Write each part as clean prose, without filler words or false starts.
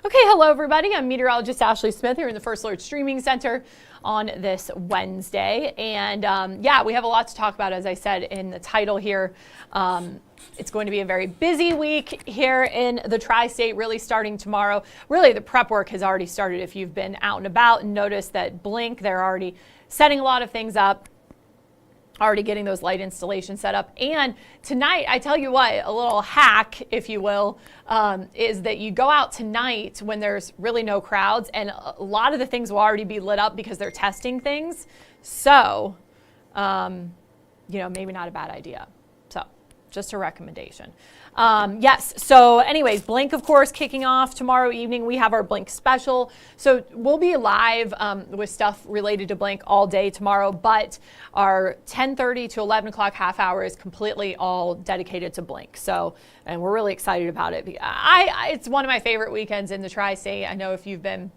Okay, hello everybody. I'm meteorologist Ashley Smith here in the First Alert Streaming Center on this Wednesday. And yeah, we have a lot to talk about, as I said in the title here. It's going to be a very busy week here in the tri-state, really starting tomorrow. Really, the prep work has already started if you've been out and about and noticed that Blink, they're already setting a lot of things up. Already getting those light installations set up. And tonight, I tell you what, a little hack, if you will, is that you go out tonight when there's really no crowds, and a lot of the things will already be lit up because they're testing things. So, maybe not a bad idea. So, just a recommendation. Yes, so anyways, Blink, of course, kicking off tomorrow evening. We have our Blink special. So we'll be live with stuff related to Blink all day tomorrow, but our 10:30 to 11 o'clock half hour is completely all dedicated to Blink. So, and we're really excited about it. It's one of my favorite weekends in the tri-state. I know if you've been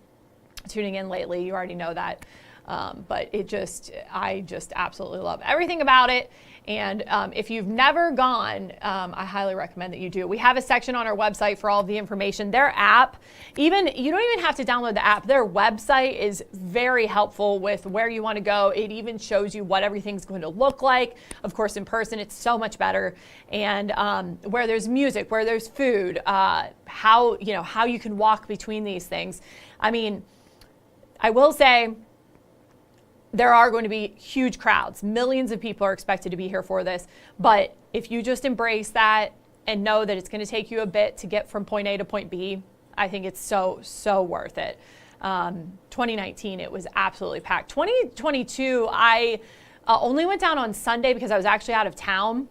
tuning in lately, you already know that. But I just absolutely love everything about it. And if you've never gone, I highly recommend that you do. We have a section on our website for all of the information. Their app, you don't even have to download the app. Their website is very helpful with where you want to go. It even shows you what everything's going to look like. Of course, in person, it's so much better. And where there's music, where there's food, how you can walk between these things. I mean, I will say, there are going to be huge crowds. Millions of people are expected to be here for this. But if you just embrace that and know that it's going to take you a bit to get from point A to point B, I think it's so worth it. 2019, it was absolutely packed. 2022, I only went down on Sunday because I was actually out of town.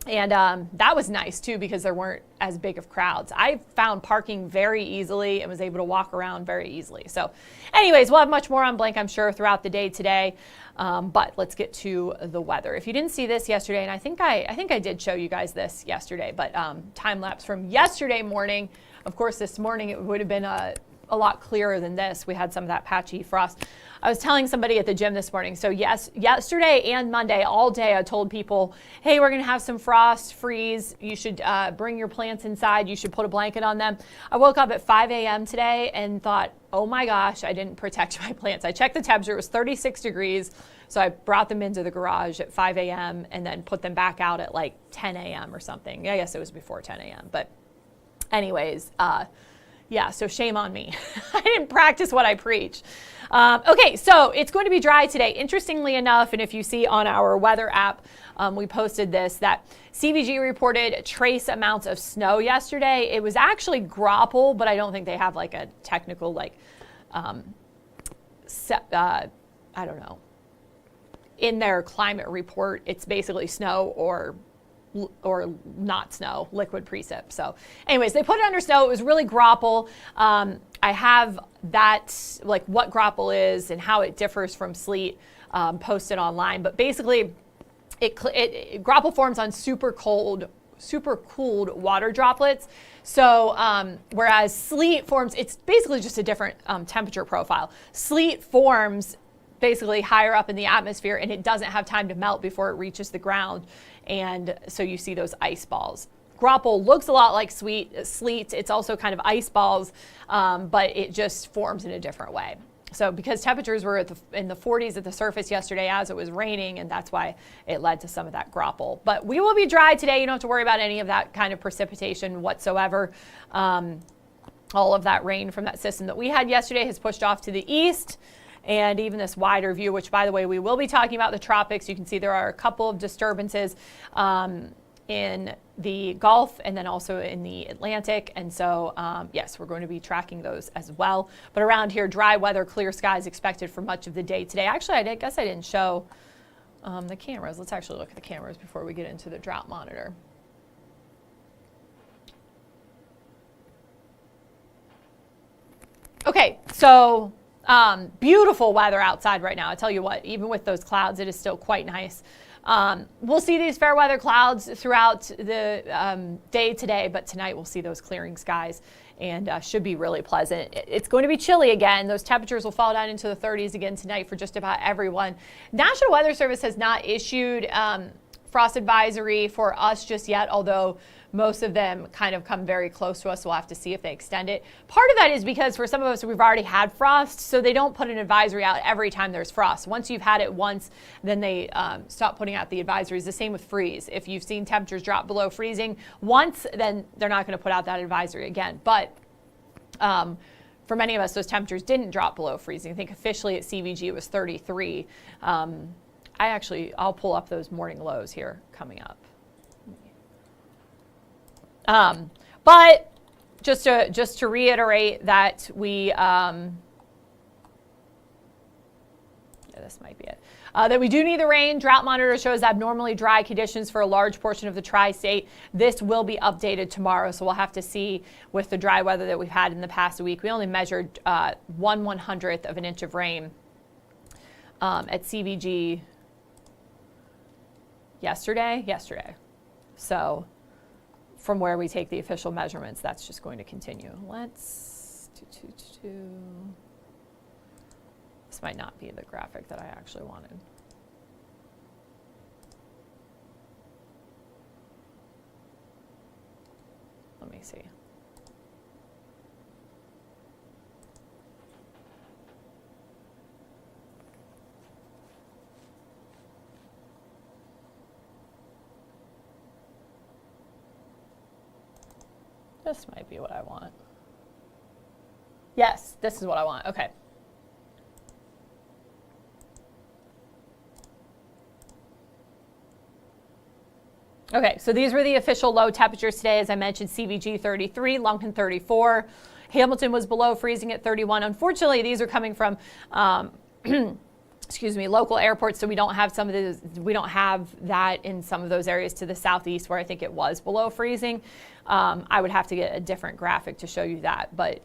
And that was nice, too, because there weren't as big of crowds. I found parking very easily and was able to walk around very easily. So anyways, we'll have much more on Blink, I'm sure, throughout the day today. But let's get to the weather. If you didn't see this yesterday, and I think I did show you guys this yesterday, but time lapse from yesterday morning. Of course, this morning it would have been a lot clearer than this. We had some of that patchy frost. I was telling somebody at the gym this morning. So yes, yesterday and Monday, all day, I told people, hey, we're going to have some frost, freeze. You should bring your plants inside. You should put a blanket on them. I woke up at 5 a.m. today and thought, oh my gosh, I didn't protect my plants. I checked the temperature. It was 36 degrees. So I brought them into the garage at 5 a.m. and then put them back out at like 10 a.m. or something. I guess it was before 10 a.m. But anyways, yeah, so shame on me. I didn't practice what I preach. Okay, so it's going to be dry today. Interestingly enough, and if you see on our weather app, we posted this, that CVG reported trace amounts of snow yesterday. It was actually graupel, but I don't think they have like a technical, I don't know. In their climate report, it's basically snow or not snow, liquid precip. So anyways, they put it under snow. It was really graupel. I have that, like what graupel is and how it differs from sleet, posted online. But basically, graupel forms on super cooled water droplets. So whereas sleet forms, it's basically just a different temperature profile. Sleet forms basically higher up in the atmosphere, and it doesn't have time to melt before it reaches the ground. And so you see those ice balls. Graupel looks a lot like sleet. It's also kind of ice balls, but it just forms in a different way. So because temperatures were in the 40s at the surface yesterday as it was raining, and that's why it led to some of that graupel. But we will be dry today. You don't have to worry about any of that kind of precipitation whatsoever. All of that rain from that system that we had yesterday has pushed off to the east. And even this wider view, which, by the way, we will be talking about the tropics. You can see there are a couple of disturbances in the Gulf and then also in the Atlantic. And so, yes, we're going to be tracking those as well. But around here, dry weather, clear skies expected for much of the day today. Actually, I guess I didn't show the cameras. Let's actually look at the cameras before we get into the drought monitor. Okay, so beautiful weather outside right now. I tell you what, even with those clouds, it is still quite nice. We'll see these fair weather clouds throughout the day today, but tonight we'll see those clearing skies and should be really pleasant. It's going to be chilly again. Those temperatures will fall down into the 30s again tonight for just about everyone. National Weather Service has not issued frost advisory for us just yet, although Most of them kind of come very close to us. So we'll have to see if they extend it. Part of that is because for some of us, we've already had frost, so they don't put an advisory out every time there's frost. Once you've had it once, then they stop putting out the advisories. The same with freeze. If you've seen temperatures drop below freezing once, then they're not going to put out that advisory again. But for many of us, those temperatures didn't drop below freezing. I think officially at CVG it was 33. I'll pull up those morning lows here coming up. But just to reiterate that this might be it. That we do need the rain. Drought monitor shows abnormally dry conditions for a large portion of the tri-state. This will be updated tomorrow, so we'll have to see with the dry weather that we've had in the past week. We only measured 1/100th of an inch of rain at CVG yesterday. So from where we take the official measurements, that's just going to continue. Let's do. This might not be the graphic that I actually wanted. Let me see. This might be what I want. Yes, this is what I want. Okay. Okay, so these were the official low temperatures today. As I mentioned, CVG 33, Lumpkin 34. Hamilton was below freezing at 31. Unfortunately, these are coming from local airports, so we don't have that in some of those areas to the southeast where I think it was below freezing. I would have to get a different graphic to show you that, but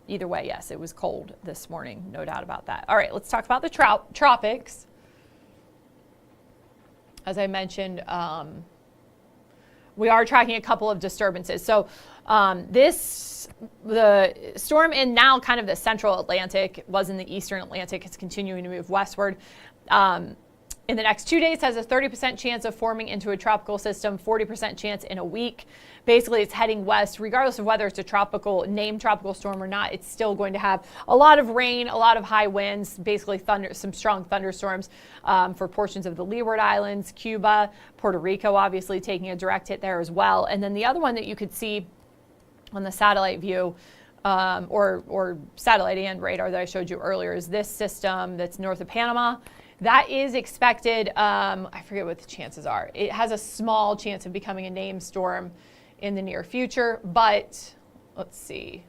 either way, yes, it was cold this morning, no doubt about that. All right, let's talk about the tropics. As I mentioned, we are tracking a couple of disturbances. So the storm in now kind of the central Atlantic, was in the eastern Atlantic. It's continuing to move westward. In the next 2 days has a 30% chance of forming into a tropical system, 40% chance in a week. Basically, it's heading west. Regardless of whether it's a named tropical storm or not, it's still going to have a lot of rain, a lot of high winds, basically some strong thunderstorms for portions of the Leeward Islands, Cuba, Puerto Rico, obviously taking a direct hit there as well. And then the other one that you could see on the satellite view, or satellite and radar that I showed you earlier, is this system that's north of Panama. That is expected, I forget what the chances are. It has a small chance of becoming a named storm in the near future, but let's see.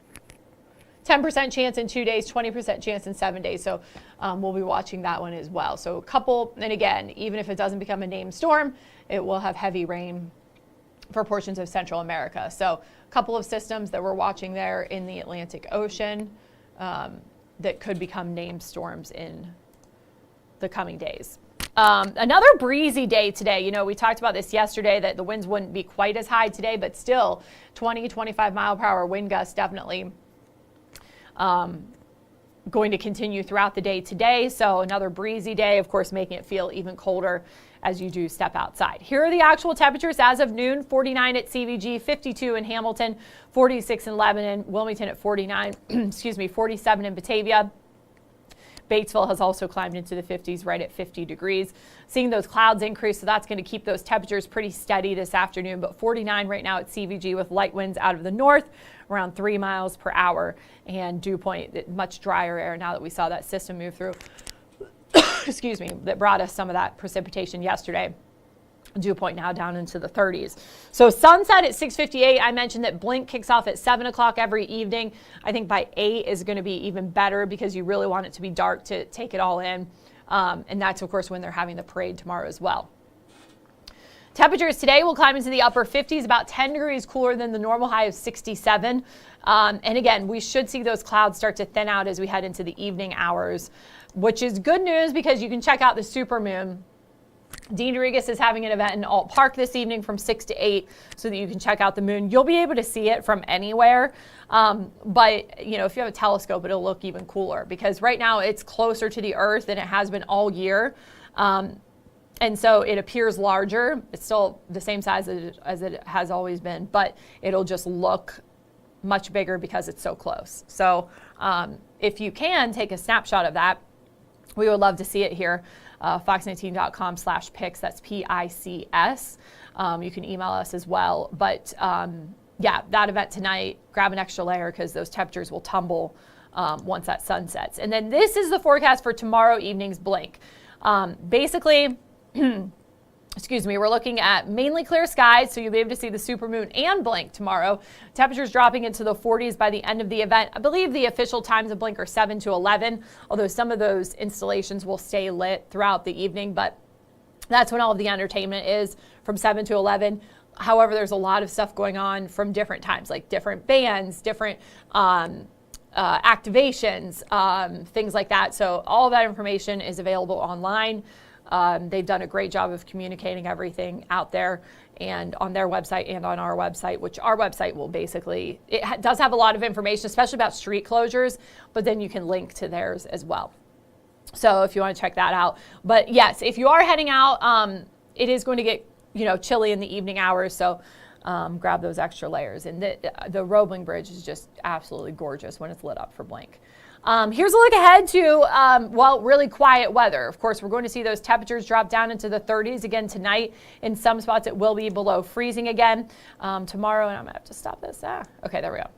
10% chance in 2 days, 20% chance in 7 days. So we'll be watching that one as well. So a couple, and again, even if it doesn't become a named storm, it will have heavy rain for portions of Central America. So a couple of systems that we're watching there in the Atlantic Ocean that could become named storms in the coming days. Another breezy day today. We talked about this yesterday, that the winds wouldn't be quite as high today, but still 20, 25 mile per hour wind gusts definitely going to continue throughout the day today. So another breezy day, of course, making it feel even colder as you do step outside. Here are the actual temperatures as of noon: 49 at CVG, 52 in Hamilton, 46 in Lebanon, Wilmington at 49, 47 in Batavia. Batesville has also climbed into the 50s, right at 50 degrees. Seeing those clouds increase, so that's going to keep those temperatures pretty steady this afternoon. But 49 right now at CVG with light winds out of the north, around 3 miles per hour, and dew point, much drier air now that we saw that system move through. That brought us some of that precipitation yesterday. Dew point now down into the 30s. So sunset at 6:58. I mentioned that blink kicks off at 7 o'clock every evening. I think by 8 is going to be even better, because you really want it to be dark to take it all in. And that's, of course, when they're having the parade tomorrow as well. Temperatures today will climb into the upper 50s, about 10 degrees cooler than the normal high of 67. And again, we should see those clouds start to thin out as we head into the evening hours, which is good news because you can check out the supermoon. Dean Rodriguez is having an event in Alt Park this evening from 6 to 8 so that you can check out the moon. You'll be able to see it from anywhere, but if you have a telescope, it'll look even cooler because right now it's closer to the Earth than it has been all year. And so it appears larger. It's still the same size as it has always been, but it'll just look much bigger because it's so close. So if you can take a snapshot of that, we would love to see it here. fox19.com/pics, that's PICS. You can email us as well. But yeah, that event tonight, grab an extra layer because those temperatures will tumble once that sun sets. And then this is the forecast for tomorrow evening's blink. Basically, excuse me, we're looking at mainly clear skies, so you'll be able to see the supermoon and blink tomorrow. Temperatures dropping into the 40s by the end of the event. I believe the official times of blink are 7 to 11, although some of those installations will stay lit throughout the evening, but that's when all of the entertainment is, from 7 to 11. However, there's a lot of stuff going on from different times, like different bands, different activations, things like that. So all of that information is available online. They've done a great job of communicating everything out there and on their website and on our website, which our website will basically, it does have a lot of information, especially about street closures, but then you can link to theirs as well. So if you want to check that out. But yes, if you are heading out, it is going to get, chilly in the evening hours. So grab those extra layers. And the Roebling Bridge is just absolutely gorgeous when it's lit up for blink. Here's a look ahead to, really quiet weather. Of course, we're going to see those temperatures drop down into the 30s again tonight. In some spots, it will be below freezing again. Tomorrow, and I'm going to have to stop this. Okay, there we go.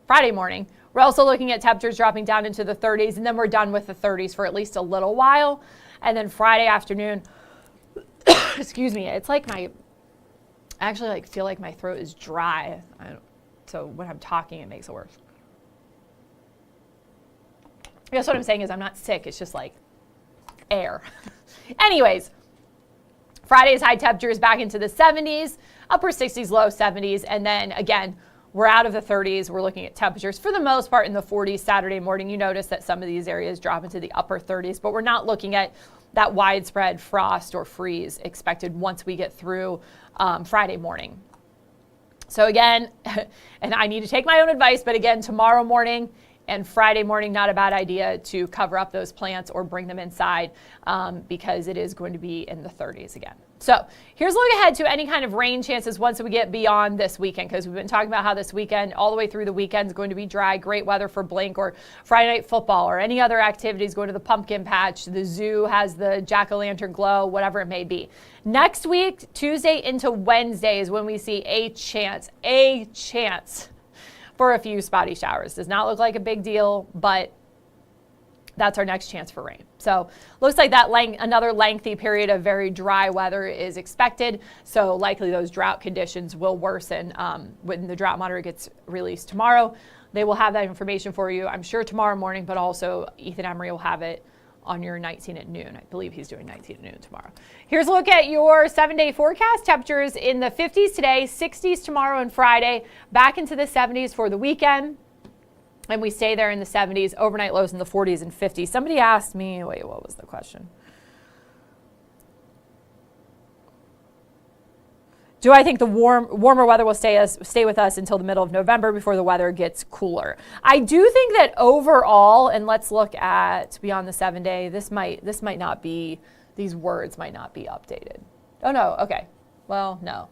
Friday morning, we're also looking at temperatures dropping down into the 30s, and then we're done with the 30s for at least a little while. And then Friday afternoon, excuse me, it's like I actually feel like my throat is dry. So when I'm talking, it makes it worse. I guess what I'm saying is I'm not sick. It's just like air. Anyways, Friday's high temperatures back into the 70s, upper 60s, low 70s. And then again, we're out of the 30s. We're looking at temperatures for the most part in the 40s Saturday morning. You notice that some of these areas drop into the upper 30s, but we're not looking at that widespread frost or freeze expected once we get through Friday morning. So again, and I need to take my own advice, but again, tomorrow morning and Friday morning, not a bad idea to cover up those plants or bring them inside because it is going to be in the 30s again. So here's a look ahead to any kind of rain chances once we get beyond this weekend, because we've been talking about how this weekend, all the way through the weekend, is going to be dry, great weather for blink or Friday night football or any other activities, going to the pumpkin patch, the zoo has the jack-o'-lantern glow, whatever it may be. Next week, Tuesday into Wednesday, is when we see a chance for a few spotty showers. Does not look like a big deal, but that's our next chance for rain. So looks like that another lengthy period of very dry weather is expected. So likely those drought conditions will worsen when the drought monitor gets released tomorrow. They will have that information for you, I'm sure, tomorrow morning, but also Ethan Emery will have it on your 19 at noon. I believe he's doing 19 at noon tomorrow. Here's a look at your 7-day forecast. Temperatures in the 50s today, 60s tomorrow and Friday, back into the 70s for the weekend. And we stay there in the 70s, overnight lows in the 40s and 50s. Somebody asked me, wait, what was the question? Do I think the warmer weather will stay with us until the middle of November before the weather gets cooler? I do think that overall, and let's look at beyond the 7-day, this might not be, these words might not be updated. Oh no, okay. Well, no.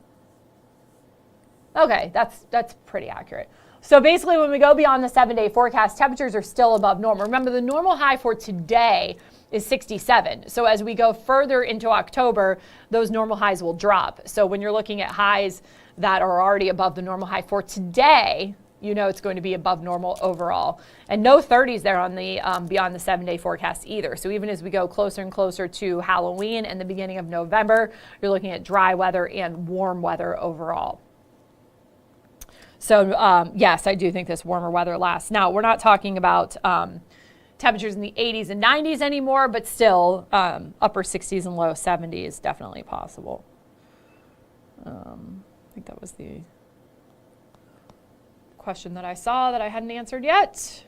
Okay, that's pretty accurate. So basically, when we go beyond the 7-day forecast, temperatures are still above normal. Remember, the normal high for today is 67. So as we go further into October, those normal highs will drop. So when you're looking at highs that are already above the normal high for today, you know it's going to be above normal overall. And no 30s there on the beyond the 7-day forecast either. So even as we go closer and closer to Halloween and the beginning of November, you're looking at dry weather and warm weather overall. So yes, I do think this warmer weather lasts. Now, we're not talking about temperatures in the 80s and 90s anymore, but still upper 60s and low 70s definitely possible. I think that was the question that I saw that I hadn't answered yet.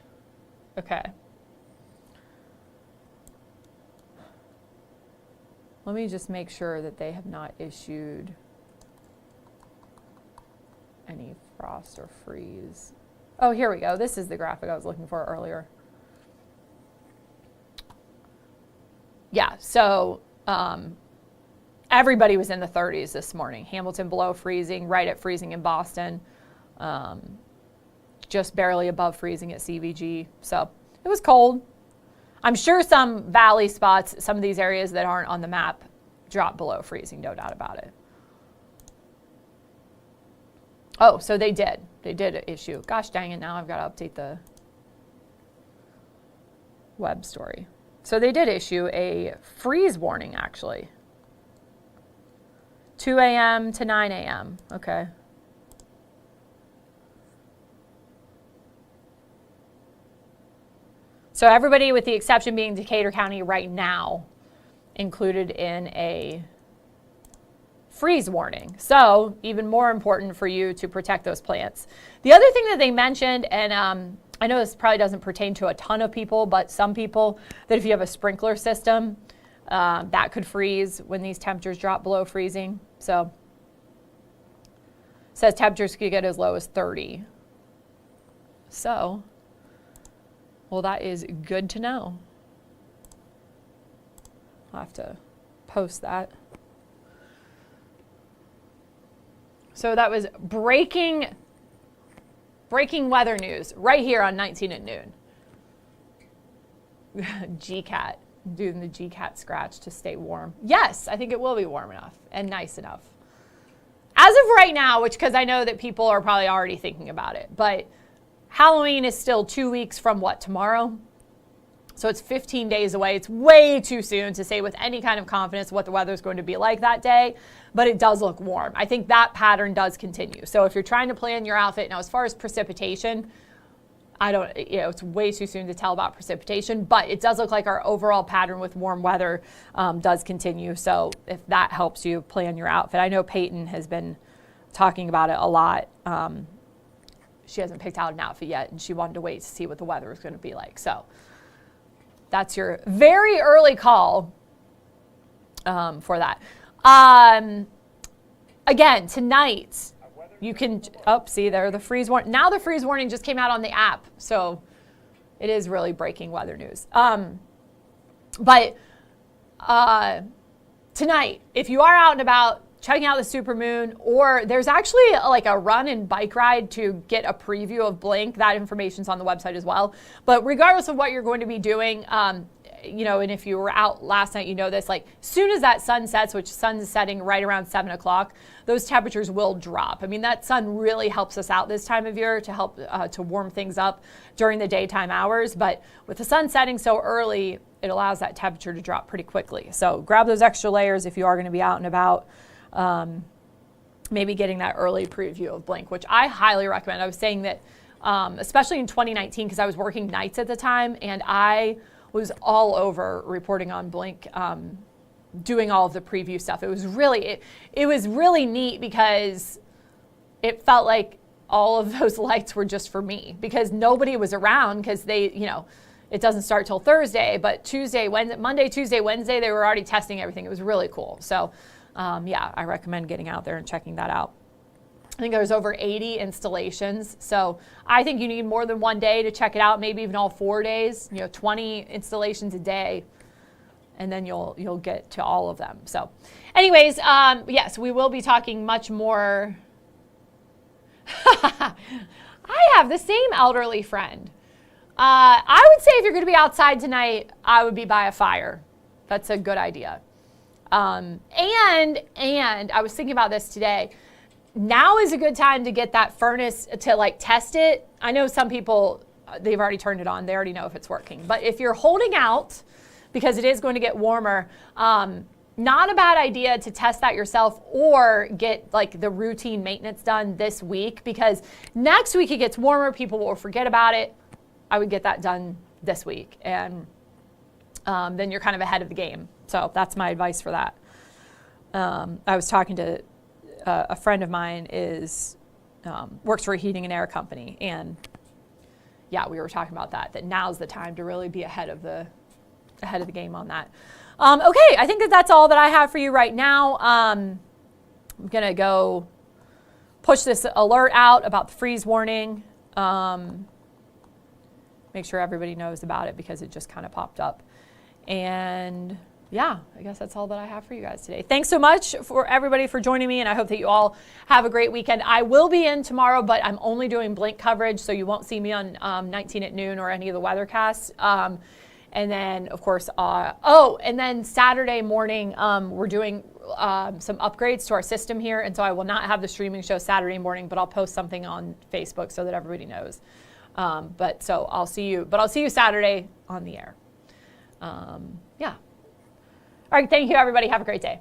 Okay. Let me just make sure that they have not issued any frost or freeze. Oh, here we go. This is the graphic I was looking for earlier. yeah, so everybody was in the 30s this morning. Hamilton below freezing, right at freezing in Boston, just barely above freezing at CVG. So it was cold. I'm sure some valley spots, some of these areas that aren't on the map, dropped below freezing, no doubt about it. Oh, so they did issue. Gosh dang it, now I've got to update the web story. So they did issue a freeze warning, actually. 2 a.m. to 9 a.m. Okay. So everybody, with the exception being Decatur County right now, included in a freeze warning. So even more important for you to protect those plants. The other thing that they mentioned, and I know this probably doesn't pertain to a ton of people, but some people, that if you have a sprinkler system, that could freeze when these temperatures drop below freezing. So it says temperatures could get as low as 30. So, well, that is good to know. I'll have to post that. So that was breaking weather news right here on 19 at noon. GCAT, doing the GCAT scratch to stay warm. Yes, I think it will be warm enough and nice enough. As of right now, which, because I know that people are probably already thinking about it, but Halloween is still 2 weeks from what, tomorrow? So it's 15 days away. It's way too soon to say with any kind of confidence what the weather is going to be like that day, but it does look warm. I think that pattern does continue. So if you're trying to plan your outfit, now as far as precipitation, it's way too soon to tell about precipitation, but it does look like our overall pattern with warm weather does continue. So if that helps you plan your outfit, I know Peyton has been talking about it a lot. She hasn't picked out an outfit yet, and she wanted to wait to see what the weather is going to be like. So that's your very early call for that. Again, tonight, you can, see there, the freeze warning. Now the freeze warning just came out on the app, so it is really breaking weather news. But tonight, if you are out and about, checking out the supermoon, or there's actually like a run and bike ride to get a preview of Blink. That information's on the website as well. But regardless of what you're going to be doing, and if you were out last night, you know this, like soon as that sun sets, which sun is setting right around 7 o'clock, those temperatures will drop. I mean, that sun really helps us out this time of year to help to warm things up during the daytime hours. But with the sun setting so early, it allows that temperature to drop pretty quickly. So grab those extra layers if you are going to be out and about. Maybe getting that early preview of Blink, which I highly recommend. I was saying that, especially in 2019, because I was working nights at the time, and I was all over reporting on Blink, doing all of the preview stuff. It was really, it was really neat because it felt like all of those lights were just for me, because nobody was around, because they, it doesn't start till Thursday, but Monday, Tuesday, Wednesday, they were already testing everything. It was really cool. So I recommend getting out there and checking that out. I think there's over 80 installations. So I think you need more than one day to check it out, maybe even all 4 days, 20 installations a day, and then you'll get to all of them. So anyways, yes, we will be talking much more. I have the same elderly friend. I would say if you're going to be outside tonight, I would be by a fire. That's a good idea. And I was thinking about this today. Now is a good time to get that furnace to test it. I know some people, they've already turned it on. They already know if it's working. But if you're holding out, because it is going to get warmer, not a bad idea to test that yourself or get the routine maintenance done this week, because next week it gets warmer. People will forget about it. I would get that done this week. And then you're kind of ahead of the game. So that's my advice for that. I was talking to a friend of mine works for a heating and air company, and we were talking about that now's the time to really be ahead of the game on that. Okay, I think that's all that I have for you right now. I'm gonna go push this alert out about the freeze warning. Make sure everybody knows about it because it just kind of popped up. And yeah, I guess that's all that I have for you guys today. Thanks so much for everybody for joining me, and I hope that you all have a great weekend. I will be in tomorrow, but I'm only doing Blink coverage, so you won't see me on 19 at noon or any of the weathercasts. And then, of course, and then Saturday morning, we're doing some upgrades to our system here, and so I will not have the streaming show Saturday morning, but I'll post something on Facebook so that everybody knows. So I'll see you Saturday on the air. Yeah. All right, thank you, everybody. Have a great day.